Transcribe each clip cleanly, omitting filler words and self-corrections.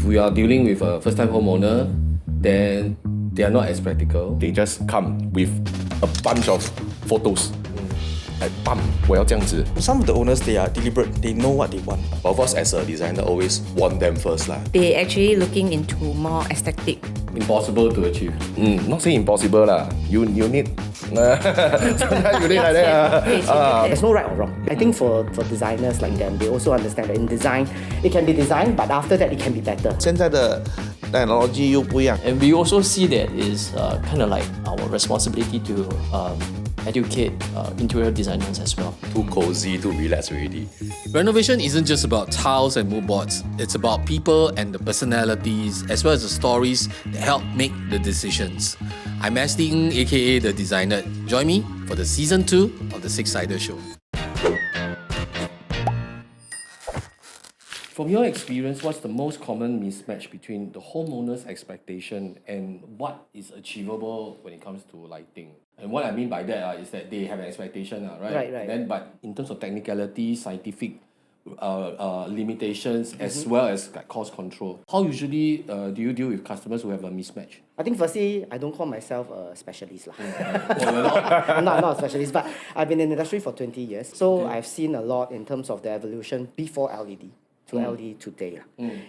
if we are dealing with a first-time homeowner, then they are not as practical. They just come with a bunch of photos. Like, bam, 我要这样子. Some of the owners, they are deliberate. They know what they want. But of course, as a designer, always want them first lah. They actually looking into more aesthetic. Impossible to achieve. Not saying impossible lah. You need. Sometimes you need like that. There's no right or wrong. I think for designers like them, they also understand that in design, it can be designed, but after that, it can be better. 现在的 technology 又不一样. And we also see that is kind of like our responsibility to educate interior designers as well. Too cozy, too relaxed already. Renovation isn't just about tiles and mood boards. It's about people and the personalities, as well as the stories that help make the decisions. I'm Ashley Ng, aka The Designer. Join me for the Season 2 of the SIXiDER Show. From your experience, what's the most common mismatch between the homeowner's expectation and what is achievable when it comes to lighting? And what I mean by that is that they have an expectation, right? Right. Then, but in terms of technicality, scientific limitations, as well as cost control, how usually do you deal with customers who have a mismatch? I think firstly, I don't call myself a specialist. You're not? I'm not a specialist, but I've been in the industry for 20 years. So I've seen a lot in terms of the evolution before LED. To LED today.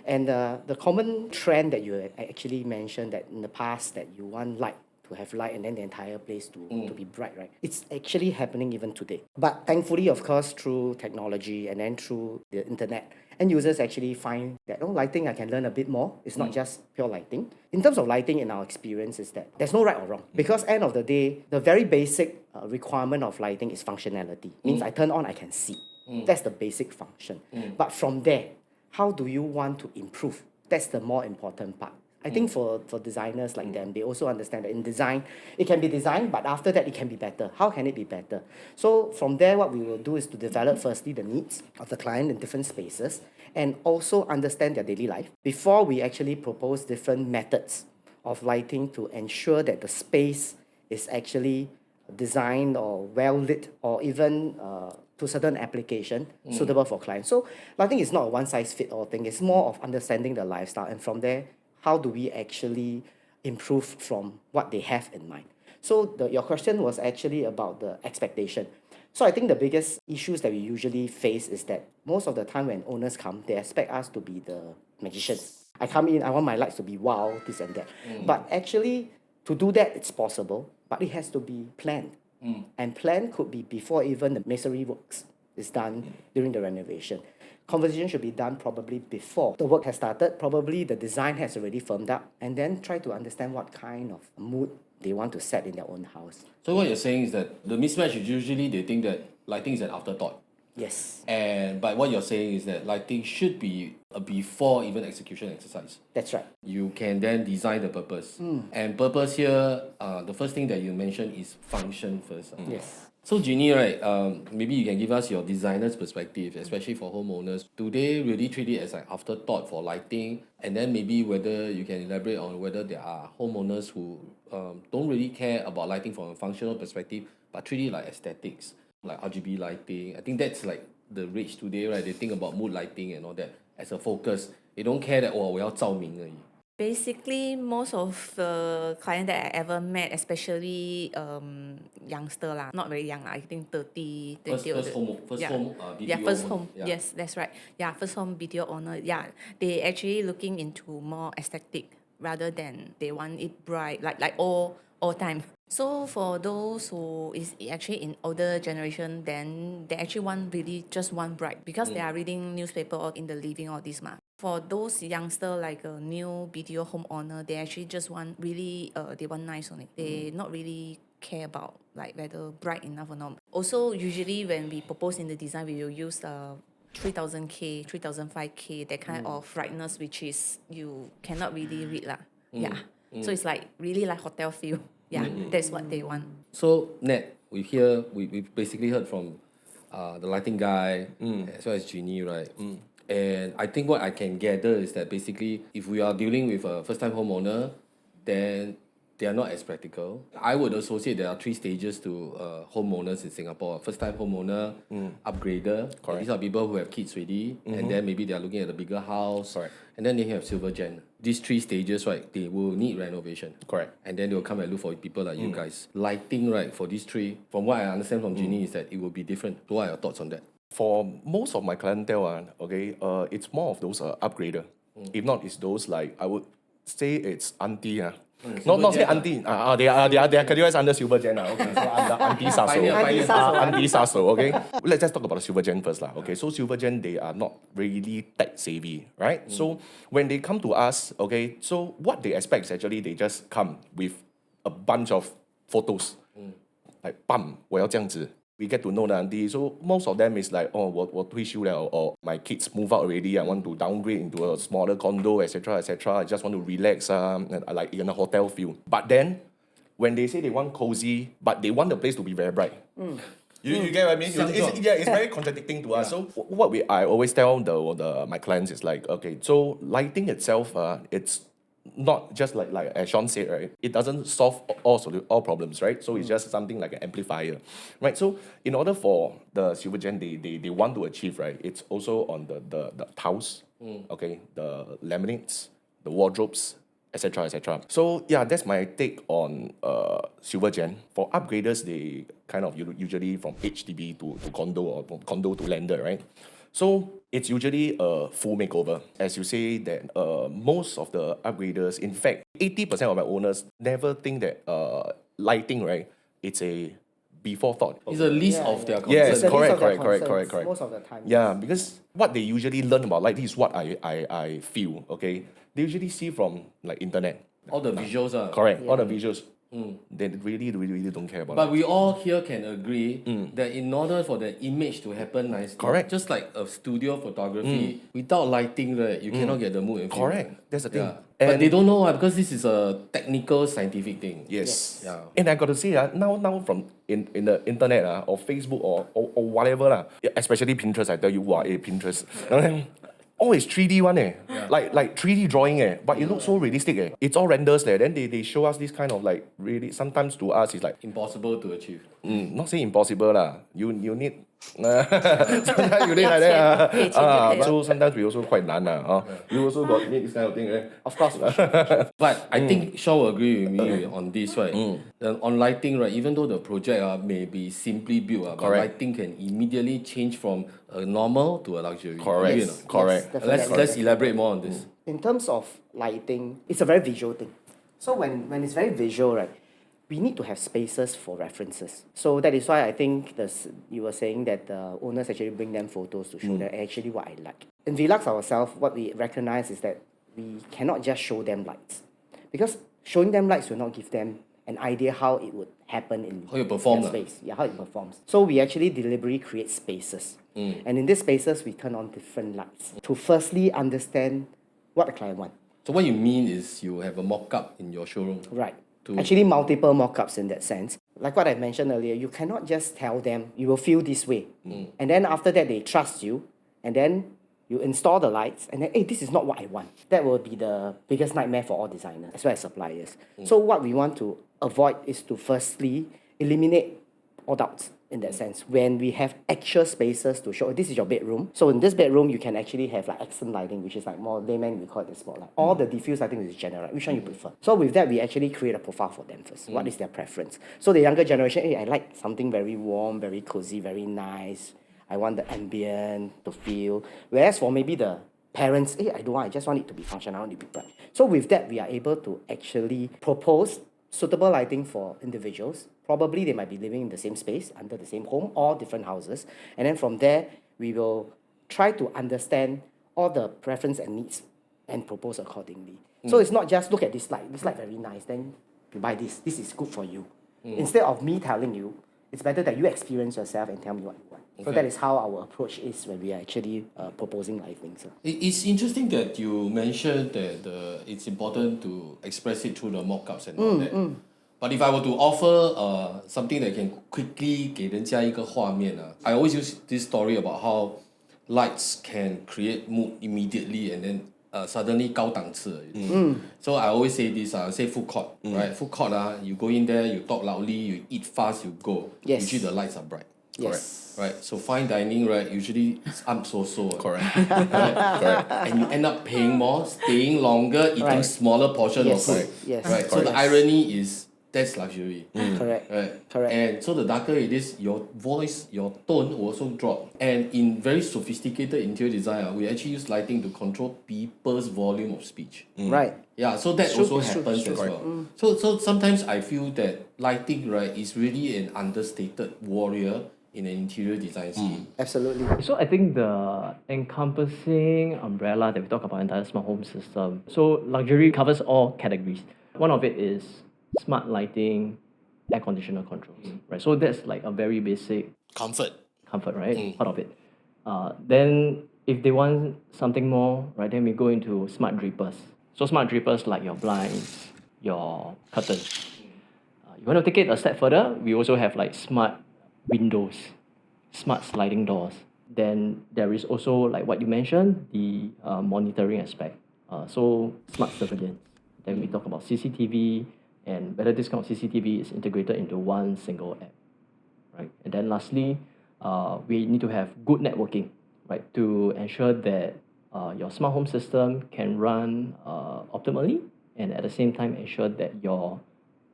And the common trend that you actually mentioned that in the past that you want light to have light and then the entire place to be bright, right? It's actually happening even today. But thankfully, of course, through technology and then through the internet, end users actually find that, lighting, I can learn a bit more. It's not just pure lighting. In terms of lighting, in our experience, is that there's no right or wrong. Because end of the day, the very basic requirement of lighting is functionality. Means I turn on, I can see. That's the basic function. But from there, how do you want to improve? That's the more important part. I think for designers like them, they also understand that in design, it can be designed, but after that, it can be better. How can it be better? So from there, what we will do is to develop firstly the needs of the client in different spaces and also understand their daily life before we actually propose different methods of lighting to ensure that the space is actually designed or well lit or even to certain application suitable for clients. So lighting is not a one-size-fits-all thing. It's more of understanding the lifestyle. And from there, how do we actually improve from what they have in mind? So your question was actually about the expectation. So I think the biggest issues that we usually face is that most of the time when owners come, they expect us to be the magicians. I come in, I want my lights to be wow, this and that. But actually, to do that, it's possible, but it has to be planned. And plan could be before even the masonry works is done during the renovation. Conversation should be done probably before the work has started. Probably the design has already firmed up, and then try to understand what kind of mood they want to set in their own house. So what you're saying is that the mismatch is usually they think that lighting is an afterthought. Yes. But what you're saying is that lighting should be a before even execution exercise. That's right. You can then design the purpose. And purpose here, the first thing that you mentioned is function first. Yes. So Ginnie, right, maybe you can give us your designer's perspective, especially for homeowners. Do they really treat it as an afterthought for lighting? And then maybe whether you can elaborate on whether there are homeowners who don't really care about lighting from a functional perspective, but treat it like aesthetics, like RGB lighting. I think that's like the rage today, right? They think about mood lighting and all that as a focus. They don't care that, 我要照明而已. Basically, most of the clients that I ever met, especially youngster lah, not very young, I think 30, 20. First home BTO first owner. home. Yeah. Yes, that's right. Yeah, first home BTO owner. Yeah, they actually looking into more aesthetic rather than they want it bright, like all time. So for those who is actually in older generation, then they actually want really just one bright because they are reading newspaper or in the living or this ma. For those youngster like a new BTO homeowner, they actually just want really they want nice on it. They not really care about like whether bright enough or not. Also, usually when we propose in the design, we will use 3000K, 3005K, that kind of brightness which is you cannot really read lah. Yeah. So it's like really like hotel feel. Yeah, that's what they want. So Nat, we basically heard from the lighting guy as well as Ginnie, right? And I think what I can gather is that basically if we are dealing with a first-time homeowner, then they are not as practical. I would associate there are 3 stages to homeowners in Singapore. First time homeowner, upgrader. Correct. These are people who have kids already, and then maybe they are looking at a bigger house. Correct. And then they have silver gen. These 3 stages, right, they will need renovation. Correct. And then they will come and look for people like you guys. Lighting, right, for these 3, from what I understand from Ginnie, is that it will be different. So what are your thoughts on that? For most of my clientele, it's more of those upgrader. If not, it's those like, I would say it's auntie. Not say auntie. They are categorized under silver gen. Okay, so auntie saso. Auntie saso. Okay, let's just talk about the silver gen first, lah. Okay, so silver gen, they are not really tech savvy, right? So when they come to us, okay, so what they expect is actually they just come with a bunch of photos, like 我要这样子。We get to know the auntie. So most of them is like, oh, 我退休了, or my kids move out already. I want to downgrade into a smaller condo, etc., etc. I just want to relax, like in a hotel feel. But then, when they say they want cozy, but they want the place to be very bright. You get what I mean? It's very contradicting to us. So what I always tell my clients is like, okay, so lighting itself, it's not just like as Shawn said, right? It doesn't solve all problems, right? So it's just something like an amplifier, right? So in order for the silver gen they want to achieve, right? It's also on the tiles, okay, the laminates, the wardrobes, etc., etc. So yeah, that's my take on silver gen. For upgraders, they kind of usually from HDB to condo or from condo to lender, right? So it's usually a full makeover. As you say that most of the upgraders, in fact, 80% of my owners never think that lighting, right, it's a before thought. It's a list of their concerns. Yes, It's a list of their correct. concerns most of the time. Yeah, because what they usually learn about lighting is what I feel, okay? They usually see from like internet. All the visuals are. Correct, all the visuals. They really don't care about But it. we all here can agree that in order for the image to happen nicely, Correct. just like a studio photography, without lighting, right, you cannot get the mood and feel. Correct, that's the thing. Yeah. But they don't know why, because this is a technical, scientific thing. Yes. Yeah. And I got to say, now from in the internet or Facebook or whatever, especially Pinterest, I tell you what, Pinterest. Oh, it's 3D one like 3D drawing but it looks so realistic It's all renders there. Then they show us this kind of like really, sometimes to us it's like Impossible to achieve. not saying impossible lah. You need sometimes you need like that so sometimes we also quite nan You also got need this kind of thing Of course. But I think Shawn will agree with me on this, right? On lighting, right, even though the project may be simply built, but Correct. lighting can immediately change from a normal to a luxury. Correct. Agree or not? Correct. Yes, Let's definitely. elaborate more on this. In terms of lighting, it's a very visual thing. So when it's very visual, right, we need to have spaces for references. So that is why I think you were saying that the owners actually bring them photos to show them actually what I like. In Velux ourselves, what we recognize is that we cannot just show them lights. Because showing them lights will not give them an idea how it would happen in How you perform their space. Yeah, how it performs. So we actually deliberately create spaces. And in these spaces, we turn on different lights to firstly understand what the client wants. So what you mean is you have a mock-up in your showroom. Right. To- Actually, multiple mock-ups in that sense. Like what I mentioned earlier, you cannot just tell them you will feel this way. And then after that, they trust you. And then you install the lights. And then, hey, this is not what I want. That will be the biggest nightmare for all designers as well as suppliers. So what we want to avoid is to firstly eliminate all doubts in that sense. When we have actual spaces to show, this is your bedroom. So in this bedroom, you can actually have like accent lighting, which is like more layman, we call it the spotlight. All the diffuse lighting is general. Which one you prefer? So with that, we actually create a profile for them first. What is their preference? So the younger generation, hey, I like something very warm, very cozy, very nice. I want the ambient to feel. Whereas for maybe the parents, hey, I don't want, I just want it to be functional, I want it to be bright. So with that, we are able to actually propose suitable lighting for individuals. Probably they might be living in the same space, under the same home, or different houses. And then from there, we will try to understand all the preference and needs and propose accordingly. So it's not just look at this light very nice, then you buy this is good for you. Instead of me telling you, it's better that you experience yourself and tell me what you want. So that is how our approach is when we are actually proposing lighting. So. It's interesting that you mentioned that it's important to express it through the mock-ups and all that. But if I were to offer something that can quickly 给人家一个画面 I always use this story about how lights can create mood immediately and then suddenly 高档次. So I always say this, say food court, right? Food court, you go in there, you talk loudly, you eat fast, you go. Yes. Usually the lights are bright. Yes. Right, so fine dining, right, usually it's up so. Correct. Correct. And you end up paying more, staying longer, eating Right. smaller portion Yes. of food. Yes. Right, so the Correct. irony is that's luxury. Correct. Right. Correct. And so the darker it is, your voice, your tone will also drop. And in very sophisticated interior design, we actually use lighting to control people's volume of speech. Right. Yeah, so that True, also it's true, happens it's as true. well. So sometimes I feel that lighting, right, is really an understated warrior in an interior design scheme. Absolutely. So I think the encompassing umbrella that we talk about entire smart home system. So luxury covers all categories. One of it is smart lighting, air conditioner controls, right? So that's like a very basic Comfort. comfort, right? Part of it. Then if they want something more, right, then we go into smart drapers. So smart drapers like your blinds, your curtains. You want to take it a step further, we also have like smart windows, smart sliding doors. Then there is also like what you mentioned, the monitoring aspect. So smart surveillance. Then we talk about CCTV and whether this kind of CCTV is integrated into one single app, right? And then lastly, we need to have good networking, right, to ensure that your smart home system can run optimally and at the same time ensure that your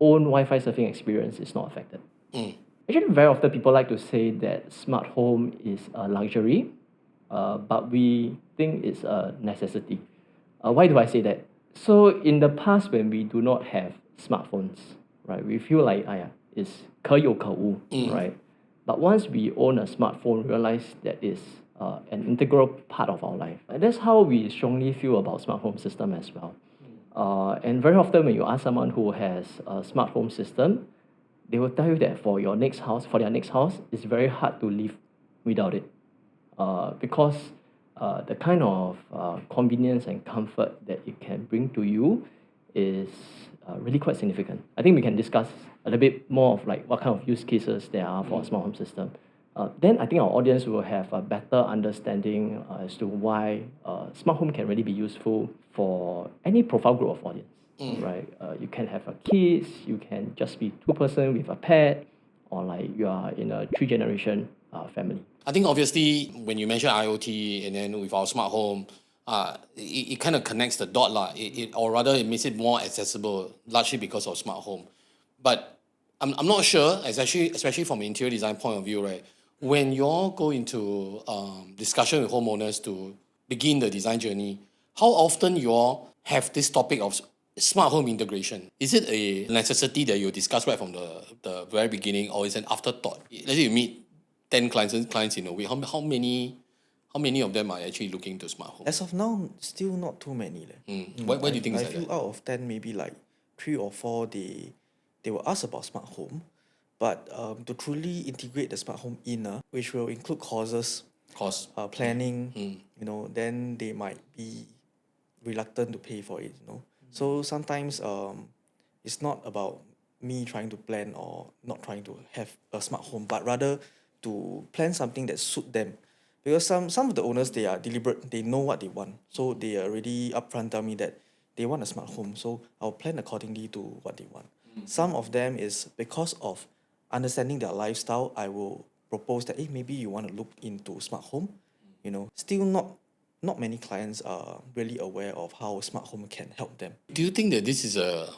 own Wi-Fi surfing experience is not affected. Actually, very often people like to say that smart home is a luxury, but we think it's a necessity. Why do I say that? So in the past, when we do not have smartphones, right, we feel like it's 可有可无, right? But once we own a smartphone, we realize that it's an integral part of our life. And that's how we strongly feel about smart home system as well. And very often when you ask someone who has a smart home system, they will tell you that for their next house, it's very hard to live without it. Because the kind of convenience and comfort that it can bring to you is really quite significant. I think we can discuss a little bit more of like what kind of use cases there are for a smart home system. Then I think our audience will have a better understanding as to why smart home can really be useful for any profile group of audience. Right? You can have a kids, you can just be two person with a pet, or like you are in a 3-generation family. I think obviously when you mention IoT and then with our smart home, it kind of connects the dot or rather it makes it more accessible, largely because of smart home. But I'm not sure, especially from an interior design point of view, right? When you all go into discussion with homeowners to begin the design journey, how often you all have this topic of smart home integration? Is it a necessity that you discuss right from the very beginning, or is it an afterthought? Let's say you meet 10 clients in a week. How many of them are actually looking to smart home? As of now, still not too many. Why do you think I it's like feel that? out of 10, maybe like 3 or 4, they will ask about smart home. But to truly integrate the smart home in, which will include costs, planning, then they might be reluctant to pay for it, So sometimes it's not about me trying to plan or not trying to have a smart home, but rather to plan something that suit them. Because some of the owners, they are deliberate, they know what they want. So they are already upfront tell me that they want a smart home. So I'll plan accordingly to what they want. Some of them is because of understanding their lifestyle, I will propose that maybe you want to look into smart home. Still not many clients are really aware of how smart home can help them. Do you think that this is a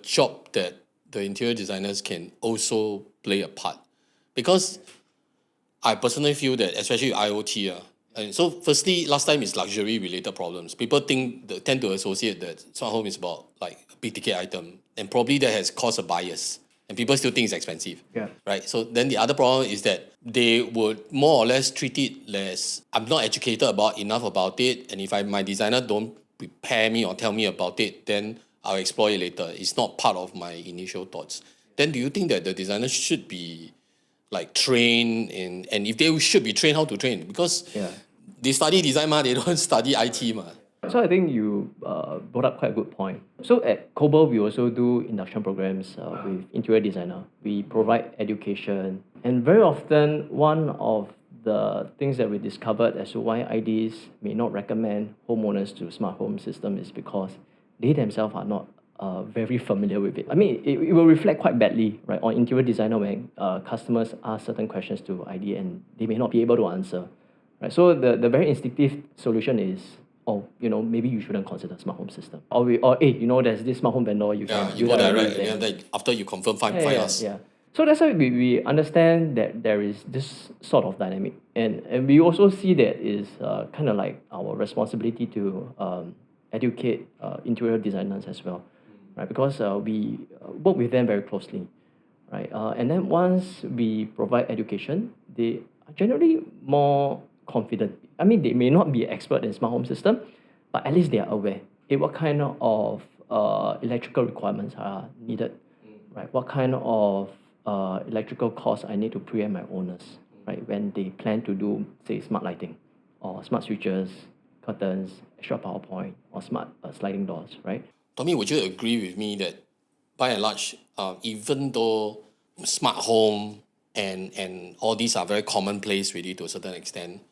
job that the interior designers can also play a part? Because I personally feel that, especially with IoT, and so firstly, last time is luxury related problems. People tend to associate that smart home is about like a big ticket item, and probably that has caused a bias, and people still think it's expensive. Yeah. Right. So then the other problem is that they would more or less treat it less. I'm not educated enough about it, and if my designer don't prepare me or tell me about it, then I'll explore it later. It's not part of my initial thoughts. Then do you think that the designer should be like trained in, and if they should be trained, how to train? Because they study design, they don't study IT. So I think you brought up quite a good point. So at Koble, we also do induction programs with interior designer. We provide education, and very often one of the things that we discovered as to why IDs may not recommend homeowners to smart home system is because they themselves are not very familiar with it. I mean, it will reflect quite badly, right, on interior designer when customers ask certain questions to ID and they may not be able to answer, right? So the very instinctive solution is, oh, maybe you shouldn't consider smart home system. Or hey, there's this smart home vendor, you can you do go that. direct, and then after you confirm, find us. Yeah. So that's why we understand that there is this sort of dynamic. And we also see that is kind of like our responsibility to educate interior designers as well, right? Because we work with them very closely, right? And then once we provide education, they are generally more confident. I mean, they may not be expert in smart home system, but at least they are aware. What kind of electrical requirements are needed, right? What kind of electrical costs I need to preempt my owners, right? When they plan to do, say, smart lighting or smart switches, curtains, extra power point, or smart sliding doors, right? Tommy, would you agree with me that by and large, even though smart home and all these are very commonplace really to a certain extent,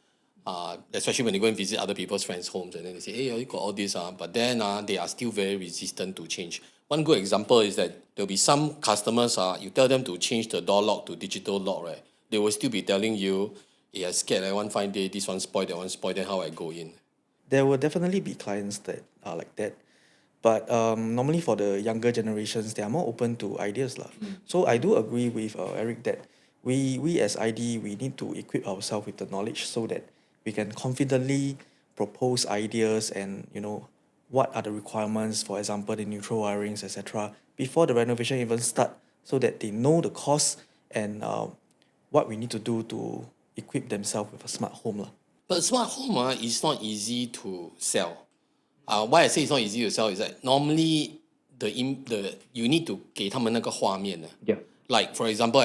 especially when you go and visit other people's friends' homes and then they say, hey, you got all this, but then they are still very resistant to change. One good example is that there'll be some customers, you tell them to change the door lock to digital lock, right? They will still be telling you, hey, I scared like one fine day, this one spoiled, that one spoiled, then how I go in? There will definitely be clients that are like that. But normally for the younger generations, they are more open to ideas. So I do agree with Eric that we as ID, we need to equip ourselves with the knowledge so that we can confidently propose ideas and, what are the requirements, for example, the neutral wirings, etc., before the renovation even start, so that they know the cost and what we need to do to equip themselves with a smart home. But smart home is not easy to sell. Why I say it's not easy to sell is that normally you need to 给他们那个画面. Yeah. Like for example,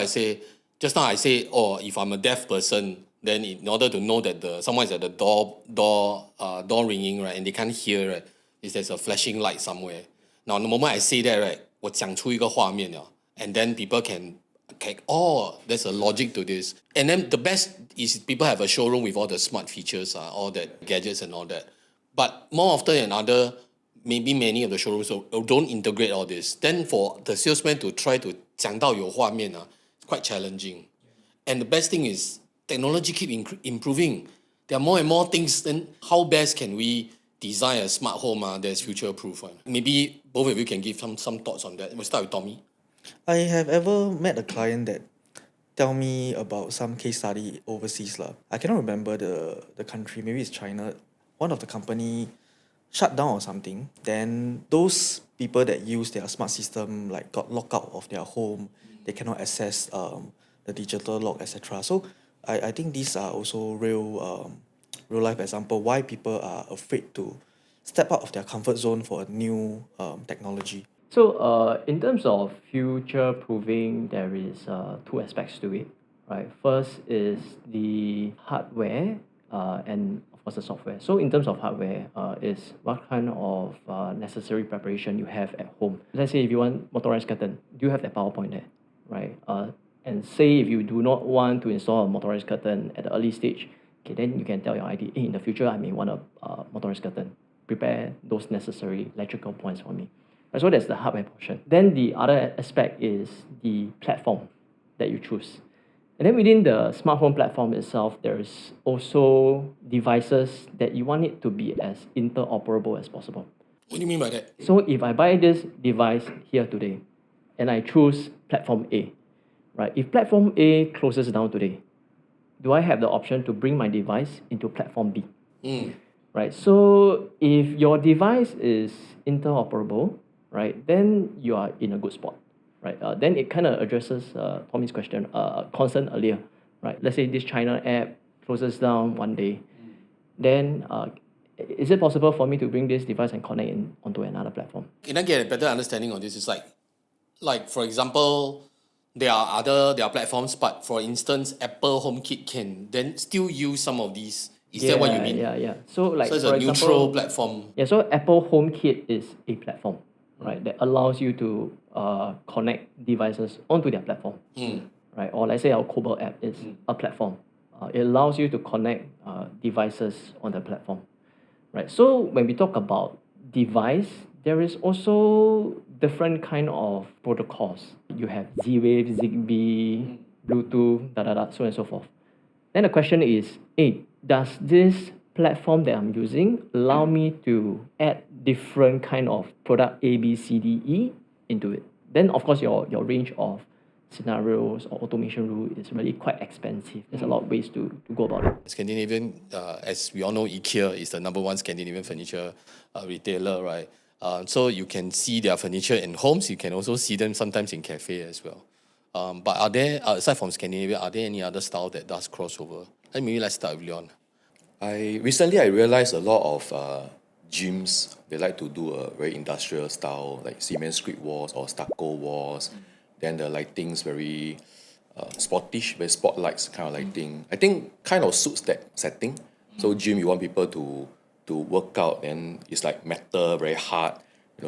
just now I say, if I'm a deaf person, then in order to know that someone is at the door ringing, right, and they can't hear, right, is there's a flashing light somewhere. Now the moment I say that, right, 我讲出一个画面了, and then people can there's a logic to this. And then the best is people have a showroom with all the smart features, all that gadgets and all that. But more often than other, maybe many of the showrooms don't integrate all this. Then for the salesman to try to 讲到有画面, it's quite challenging. And the best thing is technology keep improving. There are more and more things. Then how best can we design a smart home that's future-proof? Maybe both of you can give some thoughts on that. We'll start with Tommy. I have ever met a client that tell me about some case study overseas. I cannot remember the country, maybe it's China. One of the company shut down or something. Then those people that use their smart system got locked out of their home. They cannot access the digital lock, etc. So I think these are also real life example why people are afraid to step out of their comfort zone for a new technology. So in terms of future proofing, there is two aspects to it, right? First is the hardware and of course the software. So in terms of hardware, is what kind of necessary preparation you have at home. Let's say if you want motorized curtain, do you have that PowerPoint there, right? And say if you do not want to install a motorized curtain at the early stage, okay, then you can tell your ID, hey, in the future I may want a motorized curtain. Prepare those necessary electrical points for me. So that's the hardware portion. Then the other aspect is the platform that you choose. And then within the smart home platform itself, there's also devices that you want it to be as interoperable as possible. What do you mean by that? So if I buy this device here today, and I choose platform A, right? If platform A closes down today, do I have the option to bring my device into platform B? Right? So if your device is interoperable, right, then you are in a good spot, right? Then it kind of addresses Tommy's question, concern earlier, right? Let's say this China app closes down one day, then is it possible for me to bring this device and connect onto another platform? Can I get a better understanding on this? It's like for example, there are platforms, but for instance, Apple HomeKit can then still use some of these. Is that what you mean? Yeah. So it's for a neutral platform. Yeah, so Apple HomeKit is a platform, right, that allows you to connect devices onto their platform, right? Or let's say our Koble app is a platform It allows you to connect devices on the platform, right? So when we talk about device, there is also different kind of protocols. You have Z-Wave, Zigbee, Bluetooth, so on and so forth. Then the question is, hey, does this platform that I'm using allow me to add different kind of product A, B, C, D, E into it? Then of course your range of scenarios or automation rule is really quite expensive. There's a lot of ways to go about it. Scandinavian, as we all know, IKEA is the number one Scandinavian furniture retailer, right? So you can see their furniture in homes. You can also see them sometimes in cafe as well. But are there, aside from Scandinavia, are there any other style that does crossover? Maybe let's start with Leon. Recently I realized a lot of gyms, they like to do a very industrial style, like cement screed walls or stucco walls. Then the lighting's very sportish, very spotlights kind of lighting. I think kind of suits that setting. So gym, you want people to work out, and it's like metal, very hard.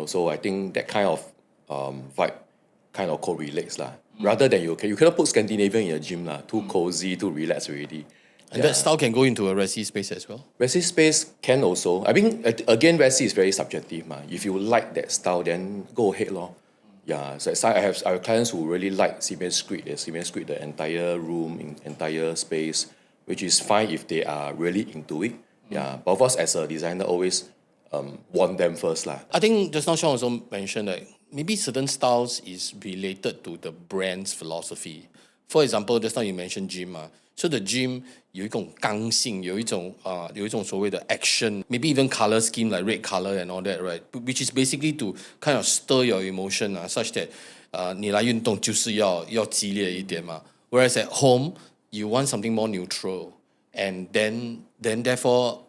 So I think that kind of vibe kind of correlates lah. Rather than you cannot put Scandinavian in a gym lah. Too cozy, too relaxed already. And that style can go into a resi space as well? Resi space can also. I mean, again, resi is very subjective. If you like that style, then go ahead lor. Yeah, so I have clients who really like cement screed. They cement screed the entire room, entire space, which is fine if they are really into it. Yeah, but of course, as a designer, always want them first lah. I think just now Shawn also mentioned that maybe certain styles is related to the brand's philosophy. For example, just now you mentioned gym. So the gym 有一种刚性，有一种所谓的 action, maybe even color scheme like red color and all that, right? Which is basically to kind of stir your emotion such that 你来运动就是要激烈一点嘛。Whereas at home, you want something more neutral, and then therefore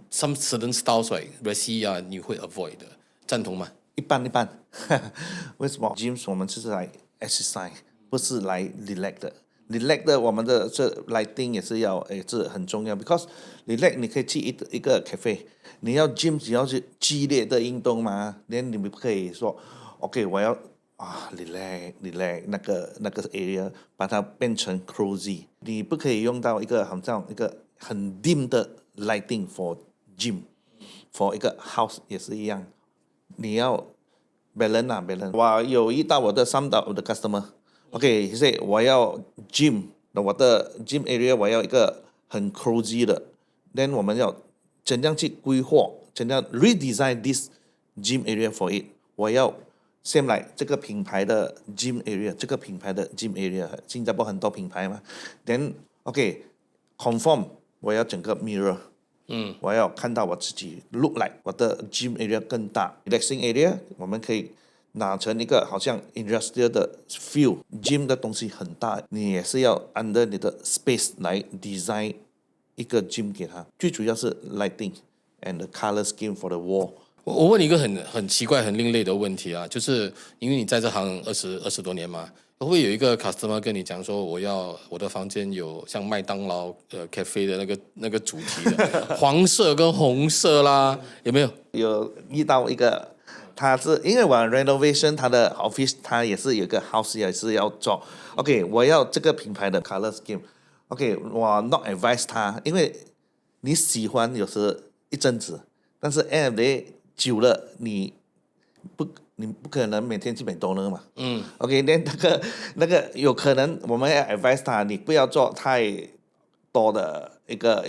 some certain styles like resi 你会 avoid 的，赞同吗？一般，为什么 gyms 我们就是来 exercise， 不是来 relax 的。relax 的我们的这 lighting 也是要这很重要 ，because relax 你可以去一个 cafe， 你要 gym 只要是激烈的运动嘛，连你们不可以说 OK 我要relax 那个 area 把它变成 cozy， 你不可以用到一个好像一个很 dim 的 lighting for gym，for 一个 house 也是一样。你要 balance。我有遇到我的 some of the customer。OK， he say 我要 gym， 我的 gym area 我要一个很 cozy 的 ，then 我们要怎样去规划，怎样 redesign this gym area for it。我要先来这个品牌的 gym area， 这个品牌的 gym area， 新加坡很多品牌嘛。then OK conform 我要整个 mirror， 我要看到我自己 look like 我的 gym area 更大 ，relaxing area 我们可以。拿成一个好像 industrial 的 feel，gym 的东西很大，你也是要 under 你的 space 来 design 一个 gym 给它。最主要是 lighting and the color scheme for the wall。我问你一个很奇怪、很另类的问题就是因为你在这行20多年嘛，会不会有一个 customer 跟你讲说，我的房间有像麦当劳cafe 的那个主题的黄色跟红色啦，有没有？有遇到一个。他是因为我 renovation 他的 office 他也是有一个 house 也是要做 OK 我要这个品牌的 color scheme OK 我 not advise 他因为你喜欢有时一阵子但是 end of the day 久了你不可能每天去买 donor 嘛OK 那个有可能我们要 advise 他你不要做太多的一个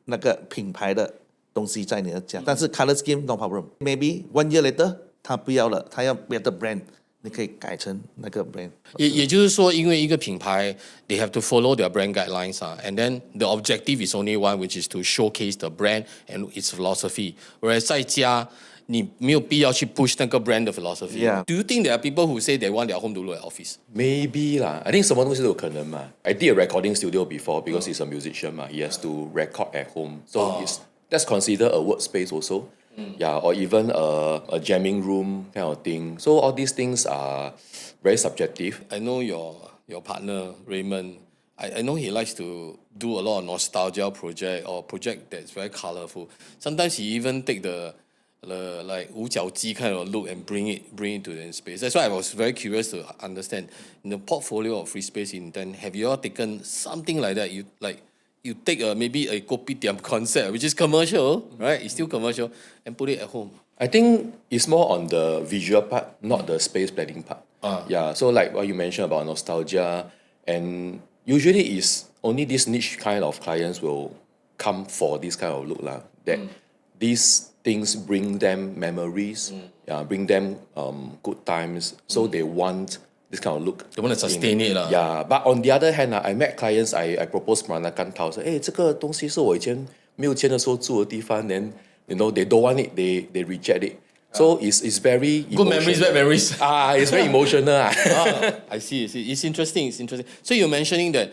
那个品牌的东西在你的家但是 color scheme no problem maybe 1 year later他不要了，他要别的 brand， 你可以改成那个 brand。也就是说，因为一个品牌 ，they have to follow their brand guidelines and then the objective is only one, which is to showcase the brand and its philosophy. Whereas 在家，你没有必要去 push 那个 brand 的 philosophy. Yeah. Do you think there are people who say they want their home to look like office? Maybe lah. I think 什么东西都有可能嘛。I did a recording studio before because he's a musician he has to record at home, so that's considered a workspace also. Yeah, or even a jamming room kind of thing. So all these things are very subjective. I know your partner Raymond. I know he likes to do a lot of nostalgia project or project that's very colorful. Sometimes he even take the like 五角鸡 kind of look and bring it to the space. That's why I was very curious to understand in the portfolio of free space in then have you all taken something like that? You like you take maybe a kopitiam concept, which is commercial, right? It's still commercial, and put it at home. I think it's more on the visual part, not the space planning part. Yeah, so like what you mentioned about nostalgia, and usually is only this niche kind of clients will come for this kind of look lah. That these things bring them memories, bring them good times. So they want this kind of look. They want to sustain it lah. Yeah, but on the other hand, I met clients, I proposed Peranakan tiles. 这个东西是我以前没有钱的时候住的地方 then you know they don't want it, they reject it. So it's very good memories, bad memories. It's very emotional. I see. It's interesting. So you're mentioning that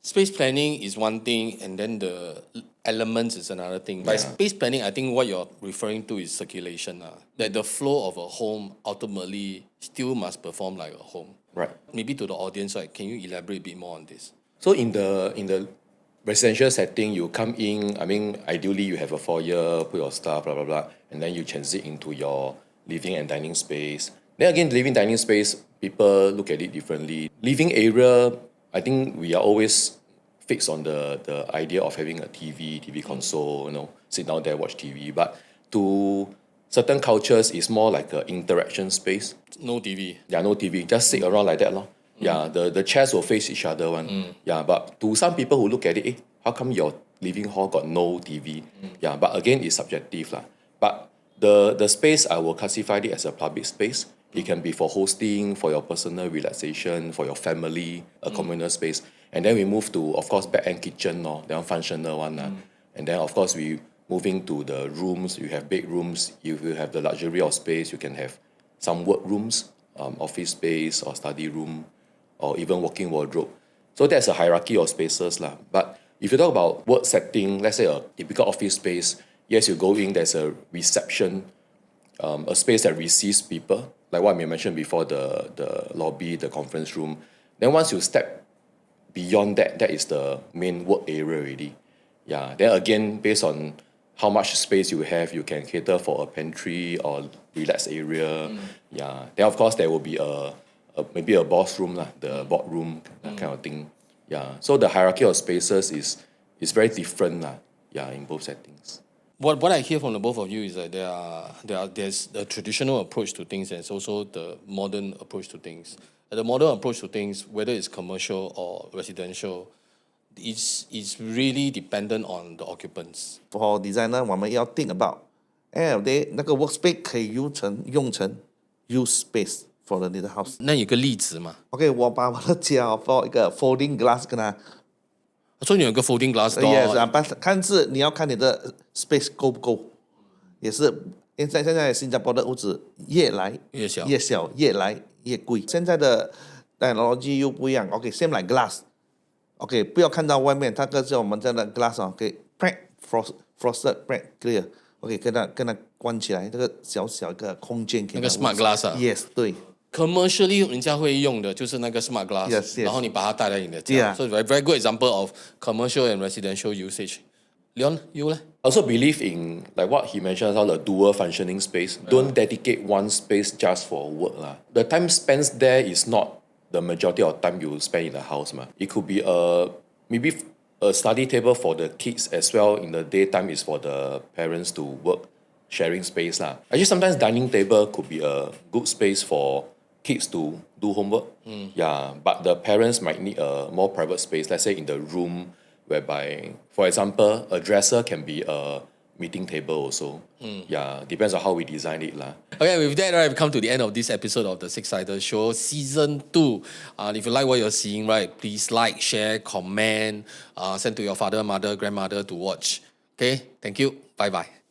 space planning is one thing, and then the elements is another thing. By space planning, I think what you're referring to is circulation. That the flow of a home ultimately still must perform like a home. Right. Maybe to the audience, right? Can you elaborate a bit more on this? So in the residential setting, you come in, I mean, ideally you have a foyer, put your stuff, blah, blah, blah, and then you transit into your living and dining space. Then again, living dining space, people look at it differently. Living area, I think we are always fixed on the idea of having a TV console, sit down there, watch TV. But to certain cultures, it's more like an interaction space. No TV. Yeah, no TV. Just sit around like that, lor. Yeah, the chairs will face each other one. Yeah, but to some people who look at it, how come your living hall got no TV? Yeah, but again, it's subjective lah. But the space, I will classify it as a public space. It can be for hosting, for your personal relaxation, for your family, a communal space. And then we move to, of course, back-end kitchen, that one functional one. And then, of course, we moving to the rooms. You have bedrooms. If you have the luxury of space, you can have some work rooms, office space or study room, or even walk-in wardrobe. So that's a hierarchy of spaces lah. But if you talk about work setting, let's say a typical office space, yes, you go in, there's a reception, a space that receives people, like what we mentioned before, the lobby, the conference room. Then once you step beyond that, that is the main work area already. Yeah. Then again, based on how much space you have, you can cater for a pantry or relax area. Yeah. Then of course there will be maybe a boss room, the boardroom, that kind of thing. Yeah. So the hierarchy of spaces is very different in both settings. What I hear from the both of you is that there's the traditional approach to things and it's also the modern approach to things. The modern approach to things, whether it's commercial or residential, is really dependent on the occupants. For designer, 我们要 think about, 那个 workspace 可以用成 use space for the little house. 那有个例子嘛？ OK， 我把我的家放一个 folding glass 跟他。所以你有个 folding glass door。 Yes， 看是你要看你的 space 够不够，也是现在新加坡的屋子越来越小，越来越贵。现在的 technology 又不一样。OK，same like glass。OK， 不要看到外面，它是我们这的 glass 可以 crack frosted crack clear。OK， 跟它关起来，这个小一个空间。那个 smart glass 啊。 Yes， 对。Commercially 人家会用的就是那个 smart glass， yes. 然后你把它带来你的家。So very good example of commercial and residential usage. Leon, you I also believe in like what he mentioned about the dual functioning space. Don't dedicate one space just for work The time spent there is not the majority of time you spend in the house It could be maybe a study table for the kids as well. In the daytime is for the parents to work, sharing space Actually sometimes dining table could be a good space for kids to do homework. Yeah, but the parents might need a more private space, let's say in the room, whereby, for example, a dresser can be a meeting table also. Yeah, depends on how we design it Okay, with that, right, we've come to the end of this episode of the SIXiDER Show, Season 2. If you like what you're seeing, right, please like, share, comment, send to your father, mother, grandmother to watch. Okay, thank you. Bye-bye.